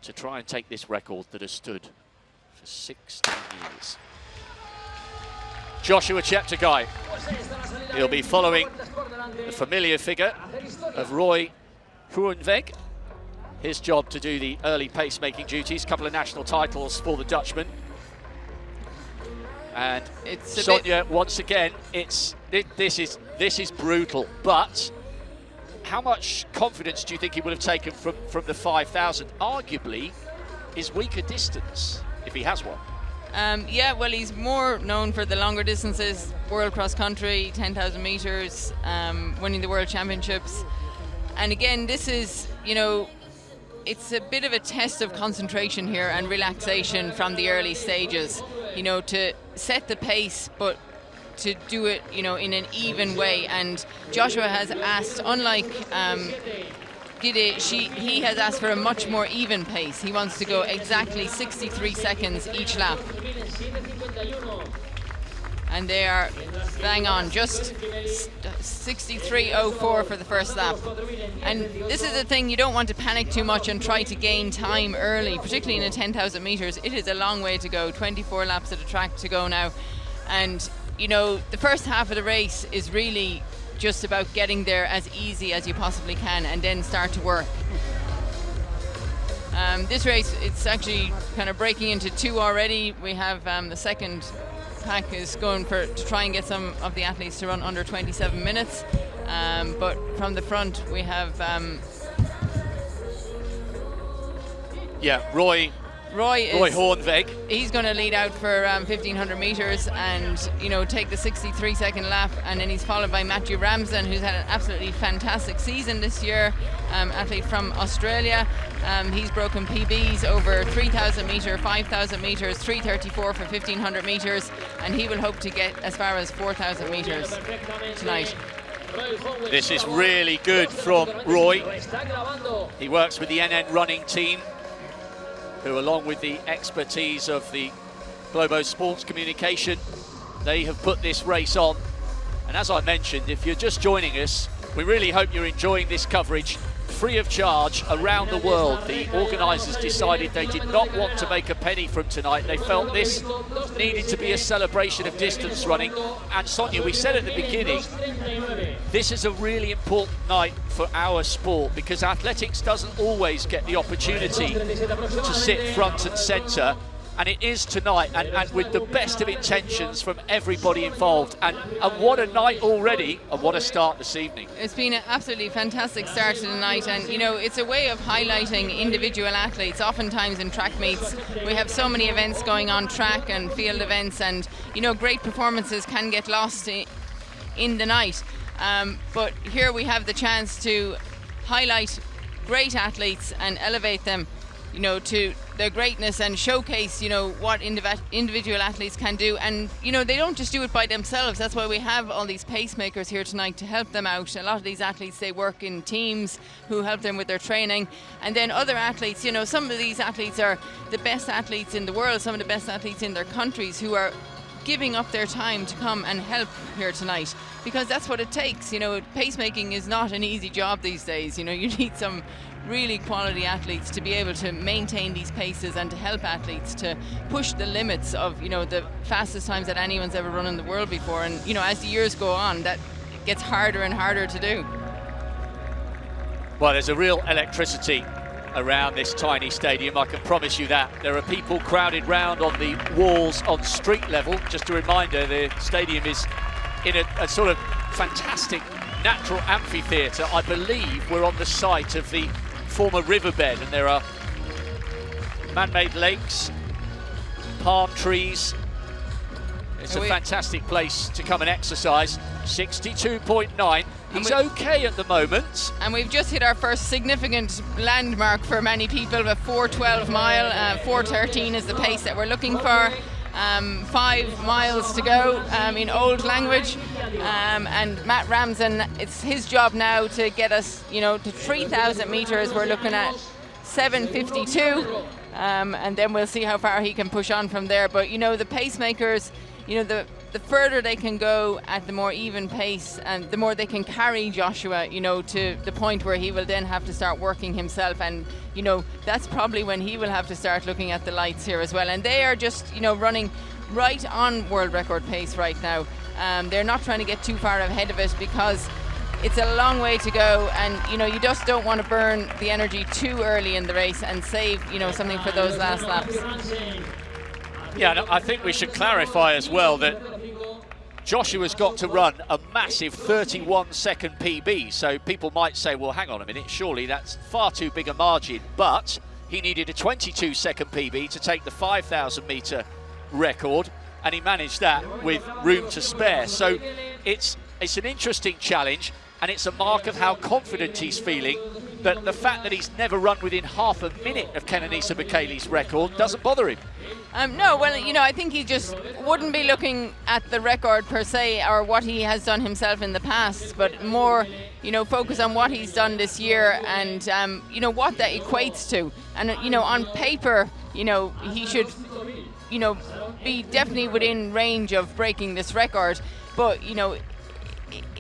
to try and take this record that has stood for 16 years. Joshua Cheptegei. He'll be following the familiar figure of Roy Groeneweg. His job to do the early pacemaking duties, couple of national titles for the Dutchman. And it's Sonia, once again, this is brutal, but how much confidence do you think he would have taken from the 5,000? Arguably, his weaker distance, if he has one. Yeah, well, he's more known for the longer distances, world cross country, 10,000 meters, winning the world championships. And again, this is, you know, it's a bit of a test of concentration here and relaxation from the early stages, you know, to set the pace, but to do it, you know, in an even way. And Joshua has asked, unlike Gide, he has asked for a much more even pace. He wants to go exactly 63 seconds each lap. And they are bang on, just 63.04 for the first lap. And this is the thing, you don't want to panic too much and try to gain time early, particularly in a 10,000 meters. It is a long way to go, 24 laps at a track to go now. And, you know, the first half of the race is really just about getting there as easy as you possibly can and then start to work. This race, it's actually kind of breaking into two already. We have the second pack is going to try and get some of the athletes to run under 27 minutes. But from the front, we have... Roy Groeneweg. He's going to lead out for 1,500 meters and, you know, take the 63-second lap. And then he's followed by Matthew Ramsden, who's had an absolutely fantastic season this year, athlete from Australia. He's broken PBs over 3,000 meter, 5,000 meters, 3:34 for 1,500 meters, and he will hope to get as far as 4,000 meters tonight. This is really good from Roy. He works with the NN running team, who, along with the expertise of the Globo Sports Communication, they have put this race on. And as I mentioned, if you're just joining us, we really hope you're enjoying this coverage free of charge around the world. The organisers decided they did not want to make a penny from tonight. They felt this needed to be a celebration of distance running. And Sonia, we said at the beginning, this is a really important night for our sport because athletics doesn't always get the opportunity to sit front and centre, and it is tonight, and with the best of intentions from everybody involved. And what a night already, and what a start this evening. It's been an absolutely fantastic start to the night, and you know, it's a way of highlighting individual athletes. Oftentimes in track meets, we have so many events going on, track and field events, and you know, great performances can get lost in the night. But here we have the chance to highlight great athletes and elevate them, you know, to their greatness and showcase, you know, what individual athletes can do. And, you know, they don't just do it by themselves. That's why we have all these pacemakers here tonight to help them out. A lot of these athletes, they work in teams who help them with their training. And then other athletes, you know, some of these athletes are the best athletes in the world, some of the best athletes in their countries who are giving up their time to come and help here tonight, because that's what it takes. You know, pacemaking is not an easy job these days. You know, you need some really quality athletes to be able to maintain these paces and to help athletes to push the limits of, you know, the fastest times that anyone's ever run in the world before. And, you know, as the years go on, that gets harder and harder to do. Well, there's a real electricity around this tiny stadium, I can promise you that. There are people crowded round on the walls on street level. Just a reminder, the stadium is in a sort of fantastic natural amphitheatre. I believe we're on the site of the former riverbed, and there are man-made lakes, palm trees. It's a fantastic place to come and exercise. 62.9. He's okay at the moment. And we've just hit our first significant landmark for many people, a 4:12 mile. 4:13 is the pace that we're looking for. 5 miles to go in old language. And Matt Ramsden, it's his job now to get us, you know, to 3,000 meters. We're looking at 7:52. And then we'll see how far he can push on from there. But, you know, the pacemakers, you know, the the further they can go at the more even pace, and the more they can carry Joshua, you know, to the point where he will then have to start working himself. And, you know, that's probably when he will have to start looking at the lights here as well. And they are just, you know, running right on world record pace right now. They're not trying to get too far ahead of it because it's a long way to go, and, you know, you just don't want to burn the energy too early in the race and save, you know, something for those last laps. Yeah, and I think we should clarify as well that Joshua's got to run a massive 31-second PB, so people might say, well, hang on a minute, surely that's far too big a margin, but he needed a 22-second PB to take the 5,000-metre record, and he managed that with room to spare. So it's an interesting challenge, and it's a mark of how confident he's feeling, that the fact that he's never run within half a minute of Kenenisa Bekele's record doesn't bother him. No, well, you know, I think he just wouldn't be looking at the record per se or what he has done himself in the past, but more, you know, focus on what he's done this year and, you know, what that equates to. And, you know, on paper, you know, he should, you know, be definitely within range of breaking this record. But, you know,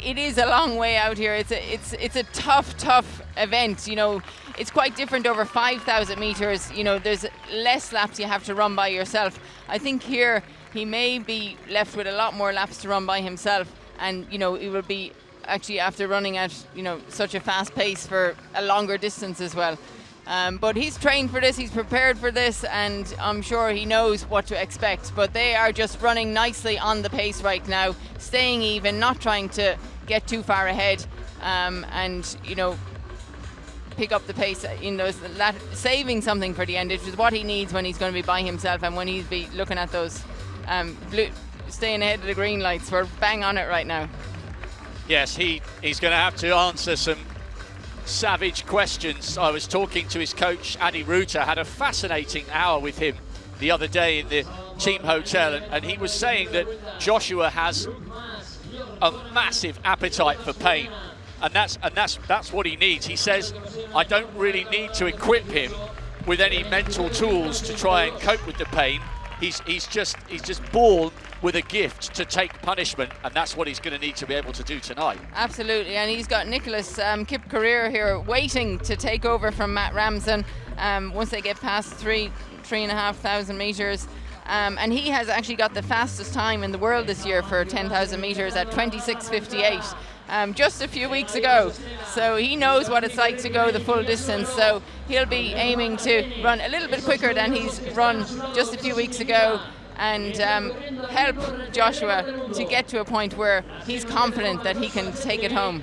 it is a long way out here. It's a tough event. You know, it's quite different over 5,000 meters. You know, there's less laps you have to run by yourself. I think here he may be left with a lot more laps to run by himself, and, you know, it will be actually after running at, you know, such a fast pace for a longer distance as well. But he's trained for this, he's prepared for this, and I'm sure he knows what to expect. But they are just running nicely on the pace right now, staying even, not trying to get too far ahead, and, you know, pick up the pace, you know, saving something for the end, which is what he needs when he's going to be by himself and when he'll be looking at those staying ahead of the green lights. We're bang on it right now. Yes, he's going to have to answer some savage questions. I was talking to his coach, Adi Ruta, had a fascinating hour with him the other day in the team hotel, and he was saying that Joshua has a massive appetite for pain, and that's what he needs. He says, I don't really need to equip him with any mental tools to try and cope with the pain. He's just born with a gift to take punishment, and that's what he's going to need to be able to do tonight. Absolutely, and he's got Nicholas Kipkorir here waiting to take over from Matt Ramsden once they get past 3,500 metres. And he has actually got the fastest time in the world this year for 10,000 metres at 26:58. Just a few weeks ago, so he knows what it's like to go the full distance, so he'll be aiming to run a little bit quicker than he's run just a few weeks ago, and help Joshua to get to a point where he's confident that he can take it home.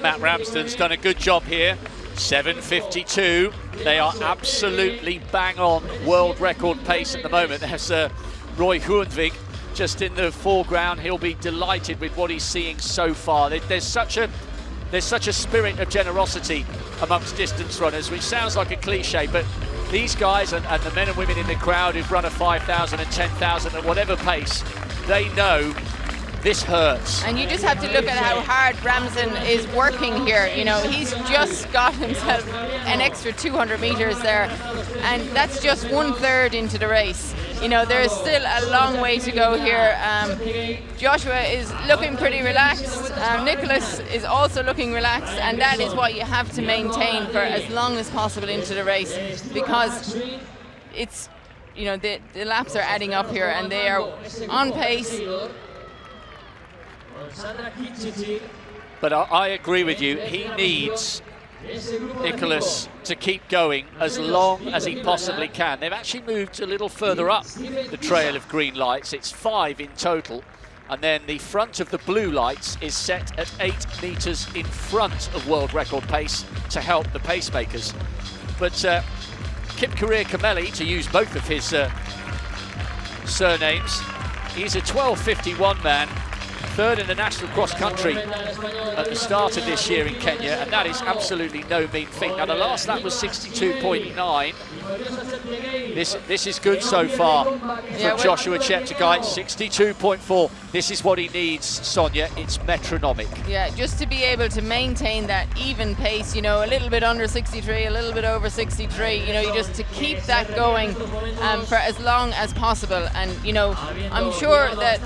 Matt Ramsden's done a good job here, 7:52. They are absolutely bang on world record pace at the moment. There's Roy Hoendvig just in the foreground. He'll be delighted with what he's seeing so far. There's such a spirit of generosity amongst distance runners, which sounds like a cliche, but these guys and the men and women in the crowd who've run a 5,000 and 10,000 at whatever pace, they know this hurts. And you just have to look at how hard Ramsden is working here. You know, he's just got himself an extra 200 metres there, and that's just 1/3 into the race. You know, there's still a long way to go here. Joshua is looking pretty relaxed. Nicholas is also looking relaxed, and that is what you have to maintain for as long as possible into the race, because it's, you know, the laps are adding up here and they are on pace. But I agree with you. He needs Nicholas to keep going as long as he possibly can. They've actually moved a little further up the trail of green lights. It's 5 in total. And then the front of the blue lights is set at 8 metres in front of world record pace to help the pacemakers. But Kipkorir Kameli, to use both of his surnames, he's a 12:51 man. 3rd in the national cross country at the start of this year in Kenya, and that is absolutely no mean feat. Now the last lap was 62.9. This is good so far from Joshua Cheptegei. 62.4. This is what he needs, Sonia. It's metronomic. Yeah, just to be able to maintain that even pace, you know, a little bit under 63, a little bit over 63, you know, you just to keep that going for as long as possible. And, you know, I'm sure that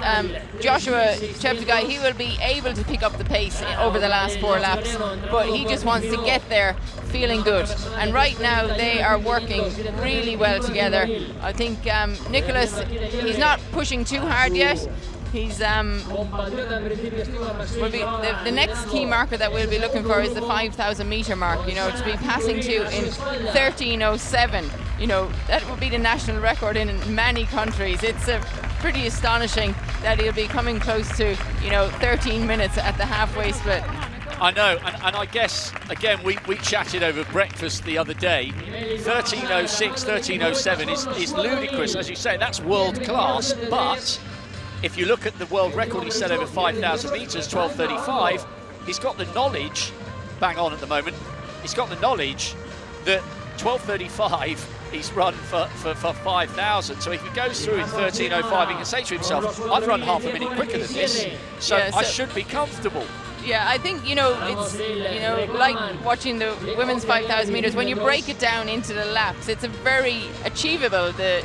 Joshua Cheptegei, he will be able to pick up the pace over the last 4 laps, but he just wants to get there feeling good. And right now they are working really well together. I think Nicholas, he's not pushing too hard yet. He's will be the next key marker that we'll be looking for is the 5,000 meter mark, you know, to be passing to in 13:07. You know, that would be the national record in many countries. It's pretty astonishing that he'll be coming close to, you know, 13 minutes at the halfway split. I know, and I guess, again, we chatted over breakfast the other day. 13:06, 13:07 is ludicrous. As you say, that's world class, but if you look at the world record he set over 5,000 metres, 12:35, he's got the knowledge, bang on at the moment, he's got the knowledge that 12:35 he's run for 5,000. So if he goes through in 13:05, he can say to himself, I've run half a minute quicker than this, so yeah, I should be comfortable. Yeah, I think, you know, it's, you know, like watching the women's 5,000 metres, when you break it down into the laps, it's a very achievable, the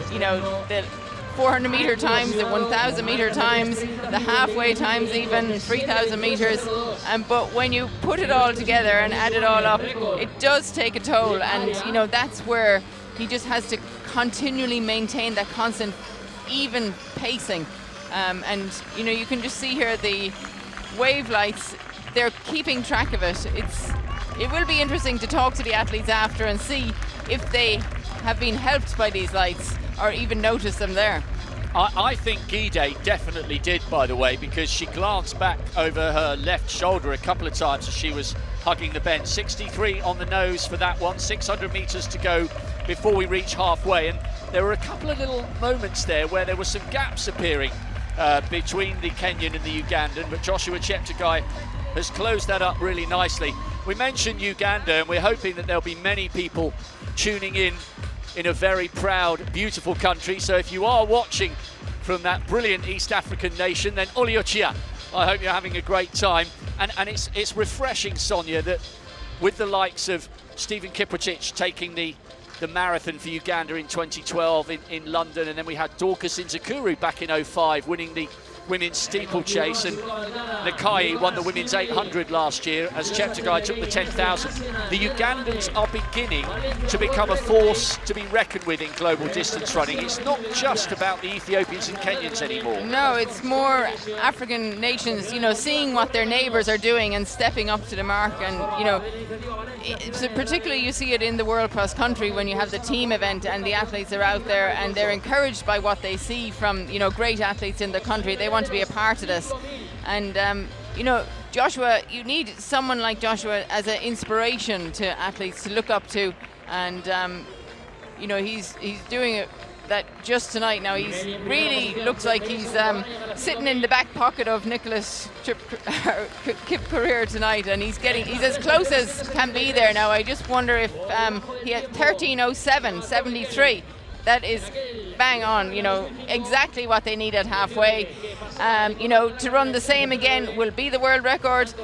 400 metre times, the 1,000 metre times, the halfway times even, 3,000 metres. But when you put it all together and add it all up, it does take a toll. And, you know, that's where he just has to continually maintain that constant, even pacing. And, you know, you can just see here the wave lights, they're keeping track of it. It will be interesting to talk to the athletes after and see if they have been helped by these lights or even notice them there. I think Guide definitely did, by the way, because she glanced back over her left shoulder a couple of times as she was hugging the bend. 63 on the nose for that one, 600 metres to go before we reach halfway. And there were a couple of little moments there where there were some gaps appearing between the Kenyan and the Ugandan, but Joshua Cheptegei has closed that up really nicely. We mentioned Uganda, and we're hoping that there'll be many people tuning in a very proud, beautiful country. So if you are watching from that brilliant East African nation, then Oliochia, I hope you're having a great time. And it's refreshing, Sonia, that with the likes of Stephen Kiprotich taking the marathon for Uganda in 2012 in London, and then we had Dorcas Inzakuru back in 05 winning the women's steeplechase, and Nakai won the women's 800 last year as Cheptegei took the 10,000. The Ugandans are beginning to become a force to be reckoned with in global distance running. It's not just about the Ethiopians and Kenyans anymore. No, it's more African nations, you know, seeing what their neighbours are doing and stepping up to the mark. And, you know, particularly you see it in the World Cross Country when you have the team event and the athletes are out there and they're encouraged by what they see from, you know, great athletes in the country. They want to be a part of this. And, you know, Joshua, you need someone like Joshua as an inspiration to athletes to look up to. And, you know, he's doing it that just tonight. Now he's really looks like he's sitting in the back pocket of Nicholas Kip career tonight, and he's as close as can be there now. I just wonder if he had 13:07, 73. That is bang on, you know, exactly what they need at halfway. You know, to run the same again will be the world record.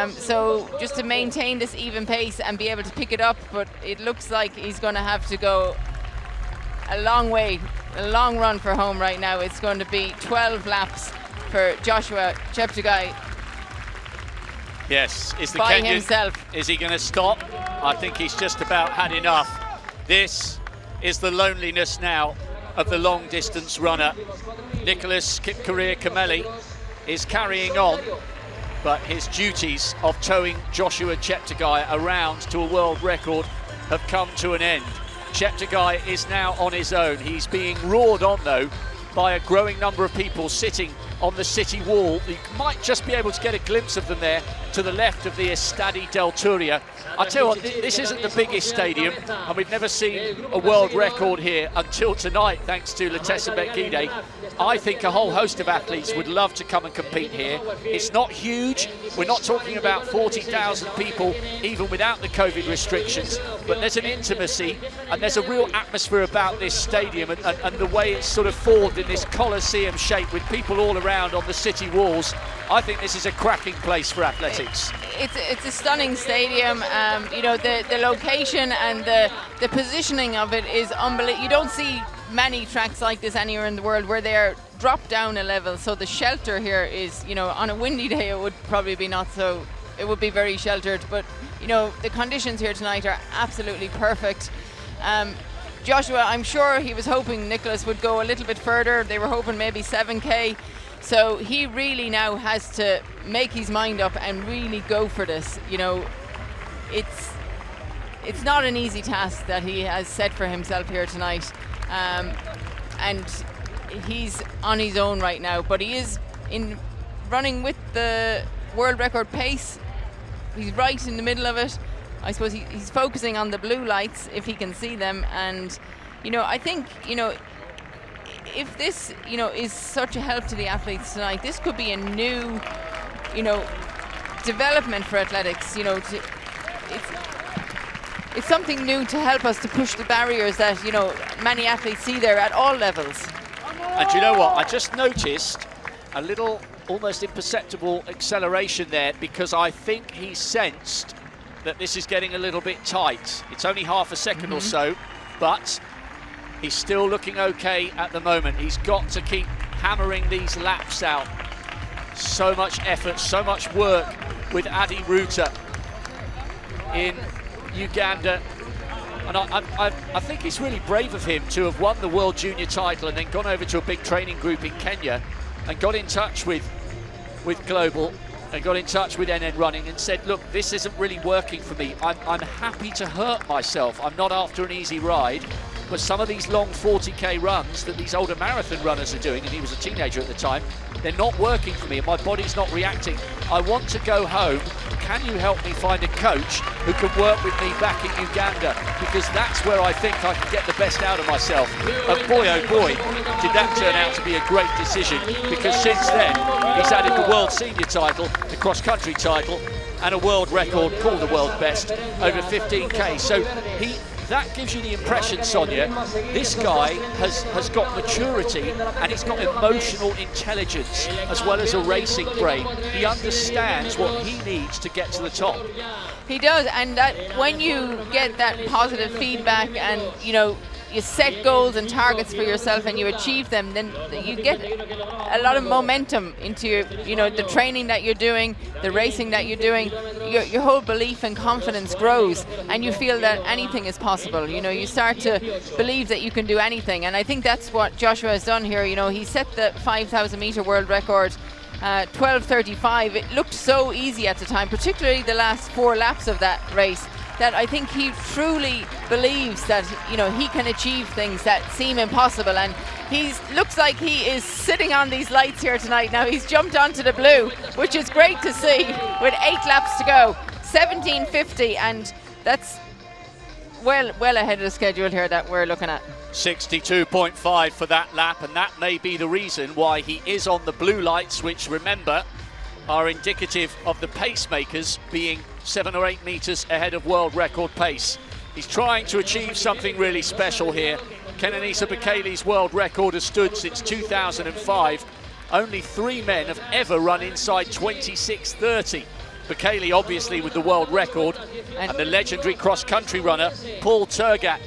So just to maintain this even pace and be able to pick it up, but it looks like he's going to have to go a long way, a long run for home right now. It's going to be 12 laps for Joshua Cheptegei. Yes, is the by Kenyan himself. Is he going to stop? I think he's just about had enough. This is the loneliness now of the long distance runner. Nicholas Kipkorir Kameli is carrying on, but his duties of towing Joshua Cheptegei around to a world record have come to an end. Cheptegei is now on his own. He's being roared on, though, by a growing number of people sitting on the city wall. You might just be able to get a glimpse of them there to the left of the Estadi del Turia. I tell you what, this isn't the biggest stadium, and we've never seen a world record here until tonight, thanks to Latessa Bekide. I think a whole host of athletes would love to come and compete here. It's not huge. We're not talking about 40,000 people, even without the COVID restrictions, but there's an intimacy and there's a real atmosphere about this stadium and the way it's sort of formed in this Colosseum shape with people all around around on the city walls. I think this is a cracking place for athletics. It's a stunning stadium. You know, the location and the positioning of it is unbelievable. You don't see many tracks like this anywhere in the world where they're dropped down a level. So the shelter here is, you know, on a windy day it would probably be not so. It would be very sheltered, but you know the conditions here tonight are absolutely perfect. Joshua, I'm sure he was hoping Nicholas would go a little bit further. They were hoping maybe 7K. So he really now has to make his mind up and really go for this. You know, it's not an easy task that he has set for himself here tonight. And he's on his own right now, but he is in running with the world record pace. He's right in the middle of it. I suppose he's focusing on the blue lights if he can see them. And, you know, I think, you know, if this, you know, is such a help to the athletes tonight, this could be a new, you know, development for athletics. You know, it's something new to help us to push the barriers that, you know, many athletes see there at all levels. And you know what? I just noticed a little, almost imperceptible acceleration there, because I think he sensed that this is getting a little bit tight. It's only half a second or so, but he's still looking okay at the moment. He's got to keep hammering these laps out. So much effort, so much work with Adi Ruta in Uganda. And I think it's really brave of him to have won the World Junior title and then gone over to a big training group in Kenya and got in touch with Global and got in touch with NN Running and said, look, this isn't really working for me. I'm happy to hurt myself. I'm not after an easy ride, but some of these long 40K runs that these older marathon runners are doing, and he was a teenager at the time, they're not working for me and my body's not reacting. I want to go home. Can you help me find a coach who can work with me back in Uganda? Because that's where I think I can get the best out of myself. And boy, oh boy, did that turn out to be a great decision, because since then, he's added the world senior title, the cross-country title, and a world record, called the world best, over 15K. So that gives you the impression, Sonia, this guy has got maturity and he's got emotional intelligence as well as a racing brain. He understands what he needs to get to the top. He does, and that when you get that positive feedback and, you know, you set goals and targets for yourself and you achieve them, then you get a lot of momentum into, you know, the training that you're doing, the racing that you're doing. Your whole belief and confidence grows and you feel that anything is possible. You know, you start to believe that you can do anything, and I think that's what Joshua has done here. You know, he set the 5,000 meter world record 12:35. It looked so easy at the time, particularly the last 4 laps of that race, that I think he truly believes that, you know, he can achieve things that seem impossible. And looks like he is sitting on these lights here tonight. Now he's jumped onto the blue, which is great to see, with 8 laps to go. 17:50, and that's well ahead of the schedule here that we're looking at. 62.5 for that lap, and that may be the reason why he is on the blue lights, which, remember, are indicative of the pacemakers being 7 or 8 meters ahead of world record pace. He's trying to achieve something really special here. Kenenisa Bekele's world record has stood since 2005. Only 3 men have ever run inside 26:30. Bekele obviously with the world record, and the legendary cross-country runner Paul Turgat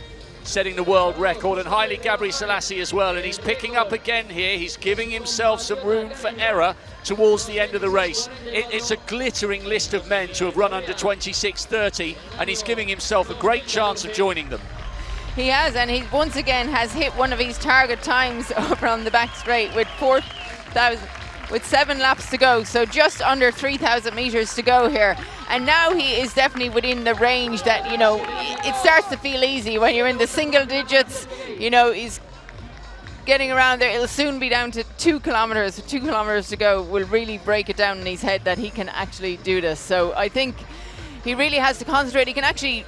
setting the world record, and Haile Gebrselassie as well. And he's picking up again here. He's giving himself some room for error towards the end of the race. It's a glittering list of men to have run under 26:30, and he's giving himself a great chance of joining them. He has, and he once again has hit one of his target times over on the back straight with 7 laps to go, so just under 3,000 meters to go here. And now he is definitely within the range that, you know, it starts to feel easy when you're in the single digits. You know, he's getting around there. It'll soon be down to 2 kilometers. 2 kilometers to go will really break it down in his head that he can actually do this. So I think he really has to concentrate. He can actually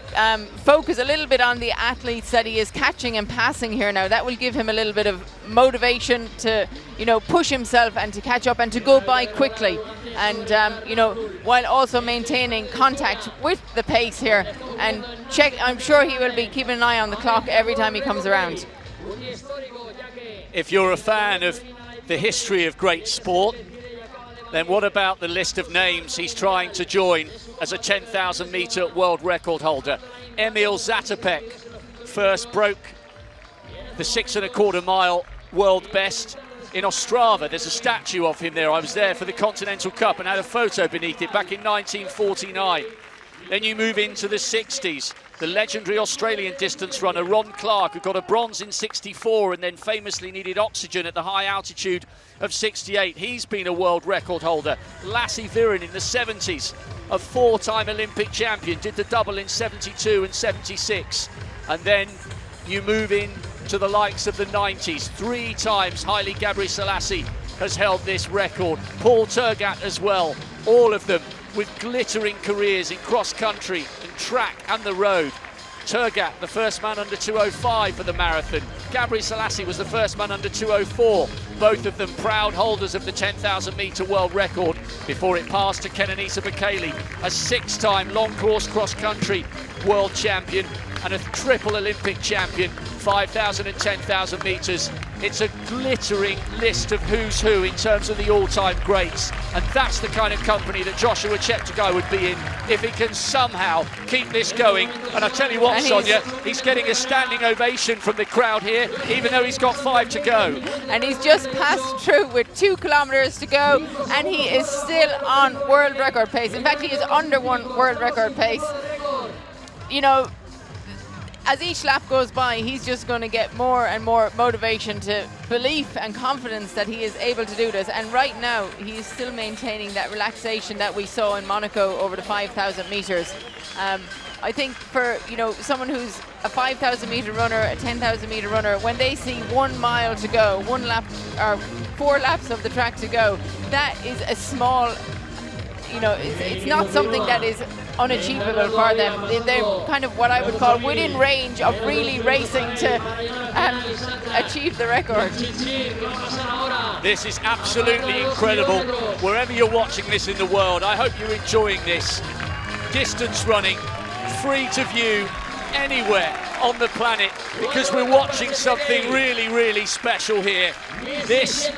focus a little bit on the athletes that he is catching and passing here now. That will give him a little bit of motivation to, you know, push himself and to catch up and to go by quickly. And, you know, while also maintaining contact with the pace here and check. I'm sure he will be keeping an eye on the clock every time he comes around. If you're a fan of the history of great sport, then what about the list of names he's trying to join as a 10,000 metre world record holder? Emil Zatopek first broke the 6.25 mile world best in Ostrava. There's a statue of him there. I was there for the Continental Cup and had a photo beneath it back in 1949. Then you move into the 60s. The legendary Australian distance runner Ron Clark, who got a bronze in 64 and then famously needed oxygen at the high altitude of 68. He's been a world record holder. Lassie Viren in the 70s, a 4-time Olympic champion, did the double in 72 and 76. And then you move in to the likes of the 90s. 3 times Haile Gebrselassie has held this record. Paul Tergat as well. All of them with glittering careers in cross-country and track and the road. Tergat, the first man under 2:05 for the marathon. Gebrselassie was the first man under 2:04. Both of them proud holders of the 10,000 metre world record before it passed to Kenenisa Bekele, a 6-time long course cross-country world champion and a triple Olympic champion, 5,000 and 10,000 metres. It's a glittering list of who's who in terms of the all-time greats, and that's the kind of company that Joshua Cheptegei would be in if he can somehow keep this going. And I tell you what, Sonia, he's getting a standing ovation from the crowd here, even though he's got 5 to go. And he's just passed through with 2 kilometres to go, and he is still on world record pace. In fact, he is under 1 world record pace. You know, as each lap goes by, he's just going to get more and more motivation to belief and confidence that he is able to do this. And right now, he is still maintaining that relaxation that we saw in Monaco over the 5,000 metres. I think for, you know, someone who's a 5,000 metre runner, a 10,000 metre runner, when they see 1 mile to go, 1 lap or 4 laps of the track to go, that is a small, you know, it's not something that is unachievable for them. They're kind of what I would call within range of really racing to achieve the record. This is absolutely incredible. Wherever you're watching this in the world, I hope you're enjoying this. Distance running, free to view anywhere on the planet, because we're watching something really, really special here. This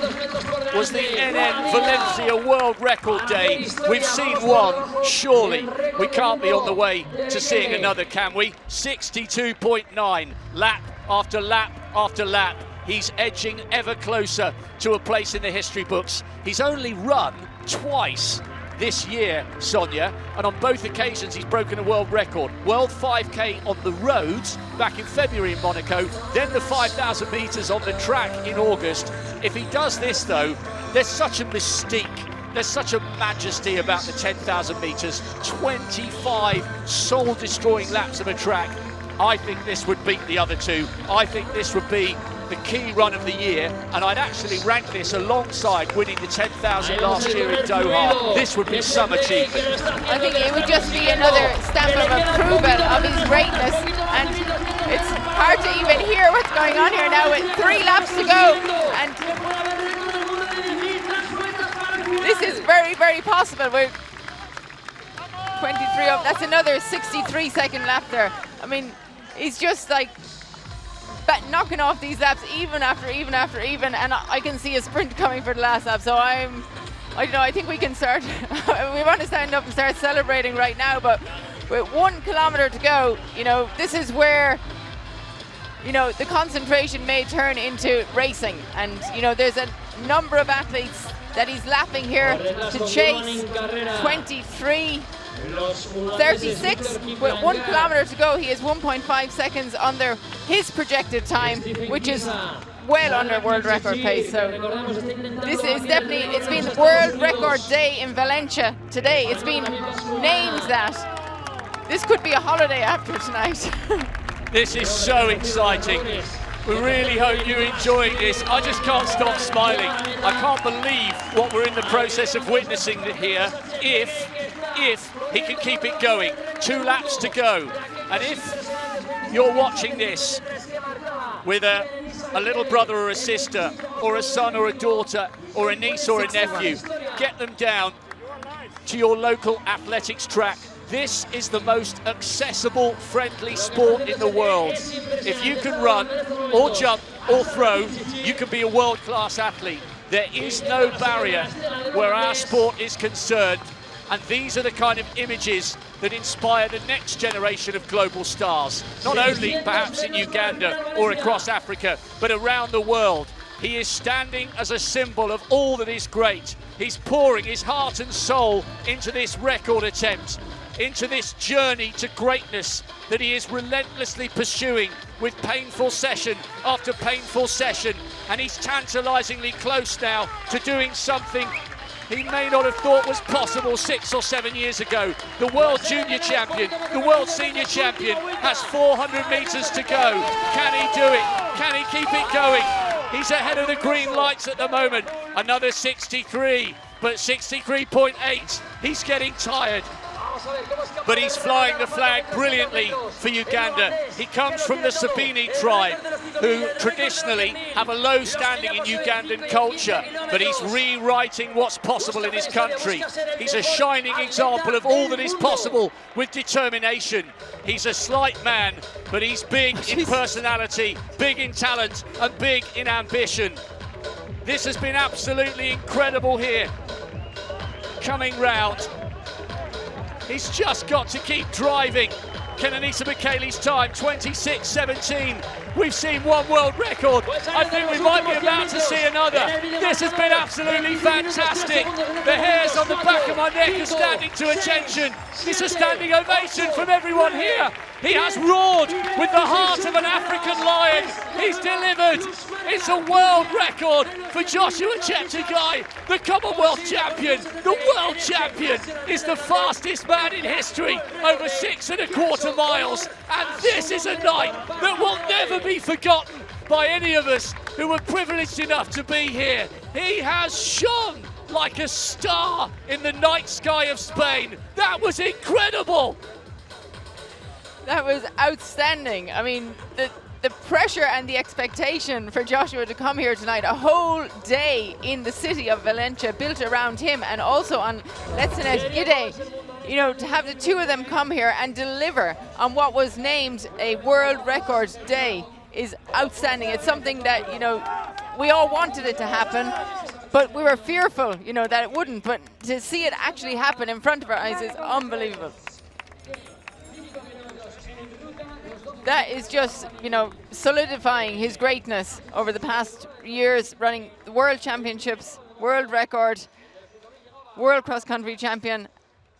was the NN Valencia World Record Day. We've seen one, surely we can't be on the way to seeing another, can we? 62.9, lap after lap after lap. He's edging ever closer to a place in the history books. He's only run twice this year, Sonia, and on both occasions he's broken a world record. World 5K on the roads back in February in Monaco, then the 5,000 metres on the track in August. If he does this though, there's such a mystique, there's such a majesty about the 10,000 metres, 25 soul-destroying laps of a track. I think this would beat the other 2. I think this would be the key run of the year, and I'd actually rank this alongside winning the 10,000 last year in Doha. This would be some achievement. I think it would just be another stamp of approval of his greatness, and it's hard to even hear what's going on here now with 3 laps to go, and this is very, very possible. We're 23 up, that's another 63-second lap there. I mean, he's just like knocking off these laps even after even, and I can see a sprint coming for the last lap. So I don't know, I think we can start, we want to stand up and start celebrating right now, but with 1 kilometre to go, you know, this is where, you know, the concentration may turn into racing. And, you know, there's a number of athletes that he's lapping here to chase. 23, 36, with 1 kilometre to go. He is 1.5 seconds under his projected time, which is well under world record pace. So this is definitely, it's been the world record day in Valencia today. It's been named that. This could be a holiday after tonight. This is so exciting. We really hope you're enjoying this. I just can't stop smiling. I can't believe what we're in the process of witnessing here. If he can keep it going. 2 laps to go. And if you're watching this with a little brother or a sister, or a son or a daughter, or a niece or a nephew, get them down to your local athletics track. This is the most accessible, friendly sport in the world. If you can run, or jump, or throw, you can be a world-class athlete. There is no barrier where our sport is concerned, and these are the kind of images that inspire the next generation of global stars, not only perhaps in Uganda or across Africa, but around the world. He is standing as a symbol of all that is great. He's pouring his heart and soul into this record attempt, into this journey to greatness that he is relentlessly pursuing with painful session after painful session. And he's tantalizingly close now to doing something he may not have thought was possible 6 or 7 years ago. The world junior champion, the world senior champion has 400 meters to go. Can he do it? Can he keep it going? He's ahead of the green lights at the moment. Another 63, but 63.8. He's getting tired, but he's flying the flag brilliantly for Uganda. He comes from the Sabini tribe, who traditionally have a low standing in Ugandan culture, but he's rewriting what's possible in his country. He's a shining example of all that is possible with determination. He's a slight man, but he's big in personality, big in talent, and big in ambition. This has been absolutely incredible here. Coming round. He's just got to keep driving. Kenenisa Bekele's time, 26:17. We've seen one world record. I think we might be about to see another. This has been absolutely fantastic. The hairs on the back of my neck are standing to attention. It's a standing ovation from everyone here. He has roared with the heart of an African lion. He's delivered. It's a world record for Joshua Cheptegei, the Commonwealth champion. The world champion is the fastest man in history, over 6.25 miles. And this is a night that will never be forgotten by any of us who were privileged enough to be here. He has shone like a star in the night sky of Spain. That was incredible. That was outstanding. I mean, the pressure and the expectation for Joshua to come here tonight, a whole day in the city of Valencia built around him, and also on Cheptegei, you know, to have the two of them come here and deliver on what was named a world record day is outstanding. It's something that, you know, we all wanted it to happen, but we were fearful, you know, that it wouldn't. But to see it actually happen in front of our eyes is unbelievable. That is just, you know, solidifying his greatness over the past years, running the World Championships, world record, world cross-country champion,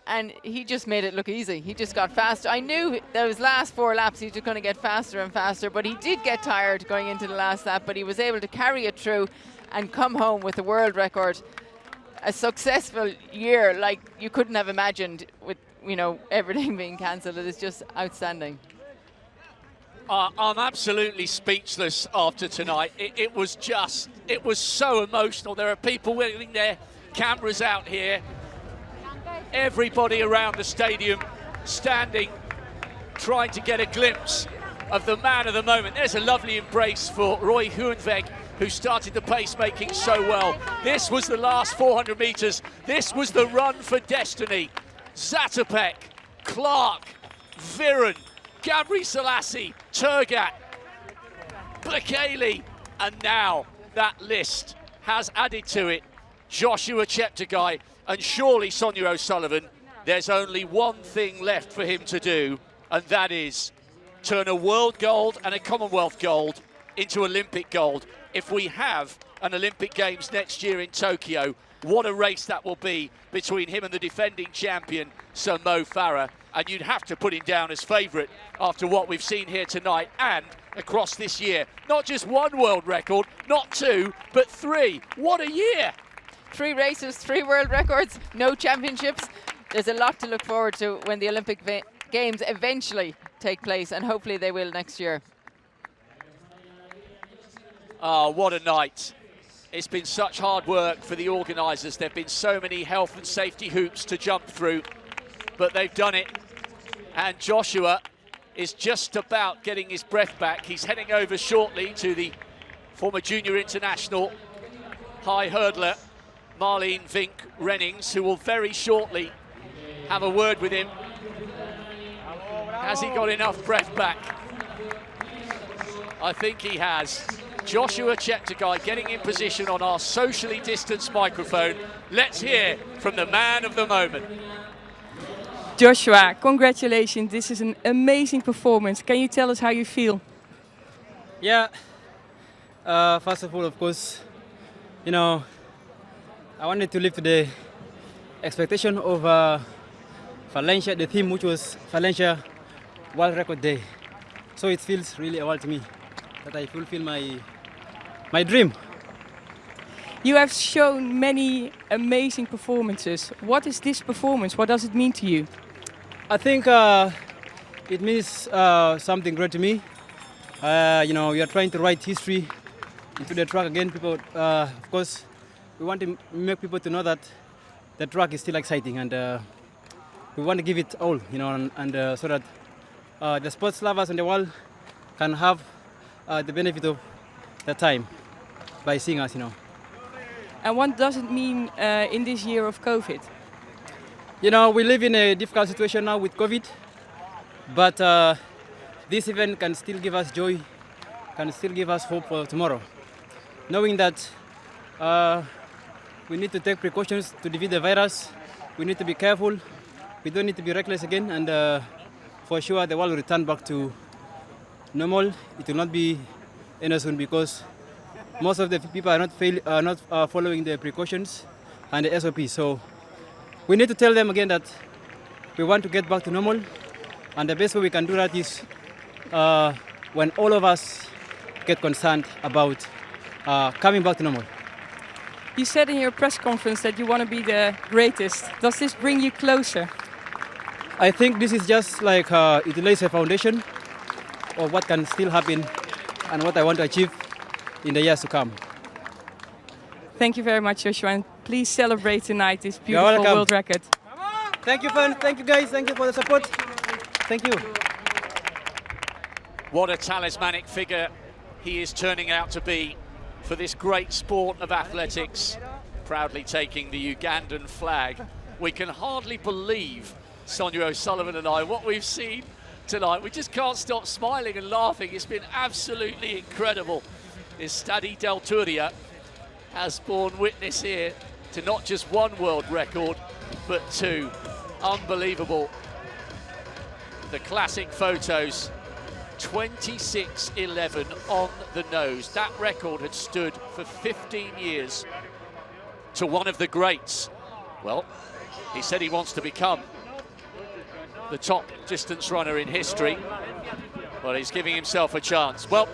and he just made it look easy. He just got faster. I knew those last 4 laps he was just going to get faster and faster, but he did get tired going into the last lap, but he was able to carry it through and come home with the world record. A successful year like you couldn't have imagined with, you know, everything being cancelled. It is just outstanding. I'm absolutely speechless after tonight. It was so emotional. There are people wheeling their cameras out here. Everybody around the stadium standing, trying to get a glimpse of the man of the moment. There's a lovely embrace for Roy Hohenweg, who started the pacemaking so well. This was the last 400 meters. This was the run for destiny. Zatopek, Clark, Viren, Gabri Selassie, Turgat, Bekele, and now that list has added to it Joshua Cheptegei, and surely Sonia O'Sullivan, there's only one thing left for him to do, and that is turn a world gold and a Commonwealth gold into Olympic gold. If we have an Olympic Games next year in Tokyo, what a race that will be between him and the defending champion, Sir Mo Farah. And you'd have to put him down as favourite after what we've seen here tonight and across this year. Not just one world record, not 2, but 3. What a year! 3 races, 3 world records, no championships. There's a lot to look forward to when the Olympic Games eventually take place, and hopefully they will next year. Oh, what a night. It's been such hard work for the organisers. There have been so many health and safety hoops to jump through, but they've done it. And Joshua is just about getting his breath back. He's heading over shortly to the former junior international high hurdler, Marlene Vink Rennings, who will very shortly have a word with him. Has he got enough breath back? I think he has. Joshua Cheptegei getting in position on our socially distanced microphone. Let's hear from the man of the moment. Joshua, congratulations. This is an amazing performance. Can you tell us how you feel? Yeah, first of all, of course, I wanted to live to the expectation of Valencia, the theme which was Valencia World Record Day. So it feels really a while to me that I fulfill my dream. You have shown many amazing performances. What is this performance? What does it mean to you? I think it means something great to me. We are trying to write history into the track again. People, of course, we want to make people to know that the track is still exciting, and we want to give it all, and so that the sports lovers in the world can have the benefit of the time by seeing us, And what does it mean in this year of COVID? We live in a difficult situation now with COVID, but this event can still give us joy, can still give us hope for tomorrow. Knowing that we need to take precautions to defeat the virus, we need to be careful, we don't need to be reckless again, and for sure the world will return back to normal. It will not be any soon, because most of the people are not following the precautions and the SOP. So we need to tell them again that we want to get back to normal, and the best way we can do that is when all of us get concerned about coming back to normal. You said in your press conference that you want to be the greatest. Does this bring you closer? I think this is just like it lays a foundation of what can still happen and what I want to achieve in the years to come. Thank you very much, Joshua, and please celebrate tonight this You're beautiful welcome. world record. Thank you, fans. Thank you, guys. Thank you for the support. Thank you. What a talismanic figure he is turning out to be for this great sport of athletics, proudly taking the Ugandan flag. We can hardly believe, Sonia O'Sullivan and I, what we've seen tonight. We just can't stop smiling and laughing. It's been absolutely incredible. This Stadi del Turia has borne witness here to not just one world record, but two. Unbelievable. The classic photos, 26:11 on the nose. That record had stood for 15 years to one of the greats. Well, he said he wants to become the top distance runner in history. Well, he's giving himself a chance. Well,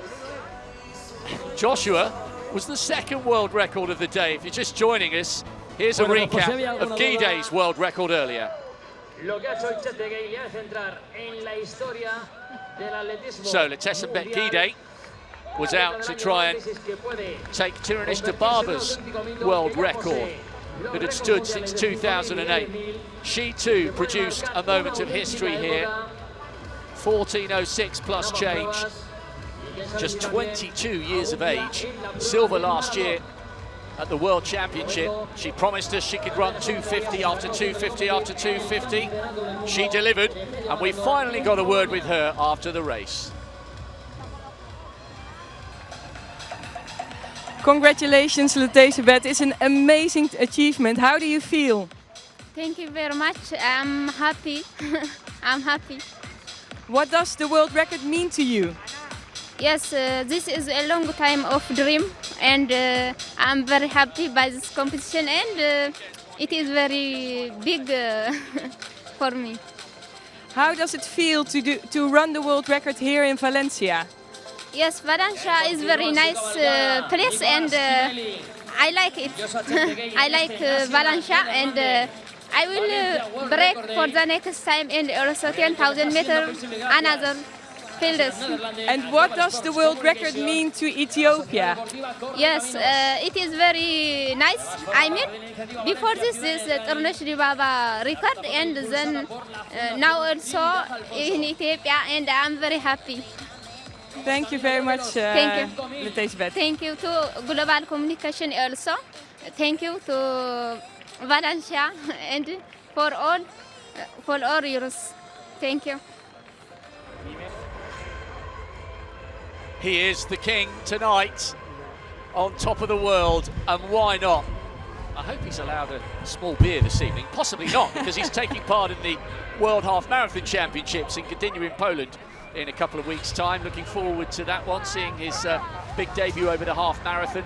Joshua was the second world record of the day. If you're just joining us, here's a recap of Cheptegei's world record earlier. So, Cheptegei was out to try and take Tiranish Dababa's world record that had stood since 2008. She too produced a moment of history here. 14:06 plus change. Just 22 years of age. Silver last year at the World Championship. She promised us she could run 250 after 250 after 250. She delivered, and we finally got a word with her after the race. Congratulations, Elizabeth. It's an amazing achievement. How do you feel? Thank you very much. I'm happy. I'm happy. What does the world record mean to you? Yes, this is a long time of dream, and I'm very happy by this competition, and it is very big for me. How does it feel to run the world record here in Valencia? Yes, Valencia is very nice place, and I like it. I like Valencia, and I will break for the next time, and also 10,000 meters, another fields. And what does the world record mean to Ethiopia? Yes, it is very nice. I mean, before this is Tiranish Dababa record, and then now also in Ethiopia, and I'm very happy. Thank you very much, Thank you. Elizabeth. Thank you to Global Communication also. Thank you to Valencia and for all yours. Thank you. He is the king tonight, on top of the world, and why not? I hope he's allowed a small beer this evening. Possibly not, because he's taking part in the World Half Marathon Championships in Gdynia in Poland in a couple of weeks' time. Looking forward to that one, seeing his big debut over the half marathon.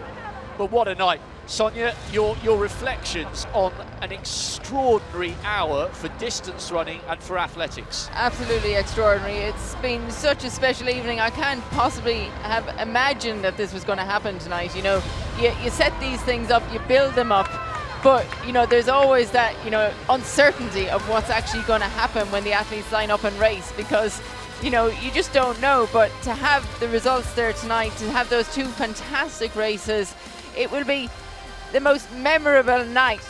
But what a night. Sonia, your reflections on an extraordinary hour for distance running and for athletics. Absolutely extraordinary. It's been such a special evening. I can't possibly have imagined that this was going to happen tonight. You know, you set these things up, you build them up, but you know, there's always that, you know, uncertainty of what's actually going to happen when the athletes line up and race, because you know, you just don't know. But to have the results there tonight, to have those two fantastic races, it will be the most memorable night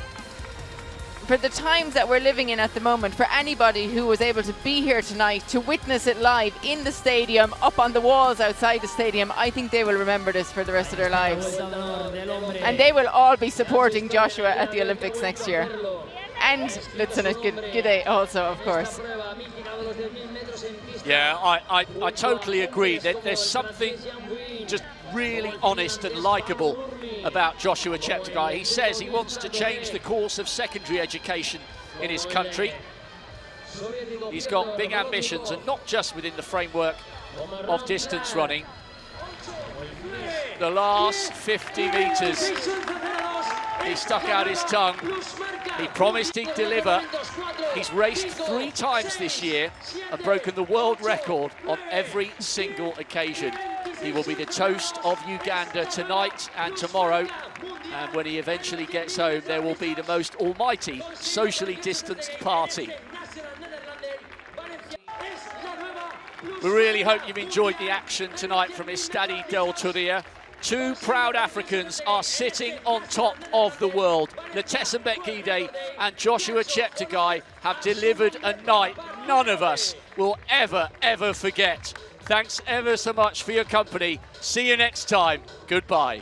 for the times that we're living in at the moment, for anybody who was able to be here tonight to witness it live in the stadium, up on the walls outside the stadium. I think they will remember this for the rest of their lives, and they will all be supporting Joshua at the Olympics next year, and Lieutenant Cheptegei also, of course. Yeah, I totally agree that there's something just really honest and likeable about Joshua Cheptegei. He says he wants to change the course of secondary education in his country. He's got big ambitions, and not just within the framework of distance running. The last 50 metres, he stuck out his tongue. He promised he'd deliver. He's raced 3 times this year and broken the world record on every single occasion. He will be the toast of Uganda tonight and tomorrow, and when he eventually gets home, there will be the most almighty socially distanced party. We really hope you've enjoyed the action tonight from Estadi del Turia. 2 proud Africans are sitting on top of the world. Cheptegei and Joshua Cheptegei have delivered a night none of us will ever forget. Thanks ever so much for your company. See you next time. Goodbye.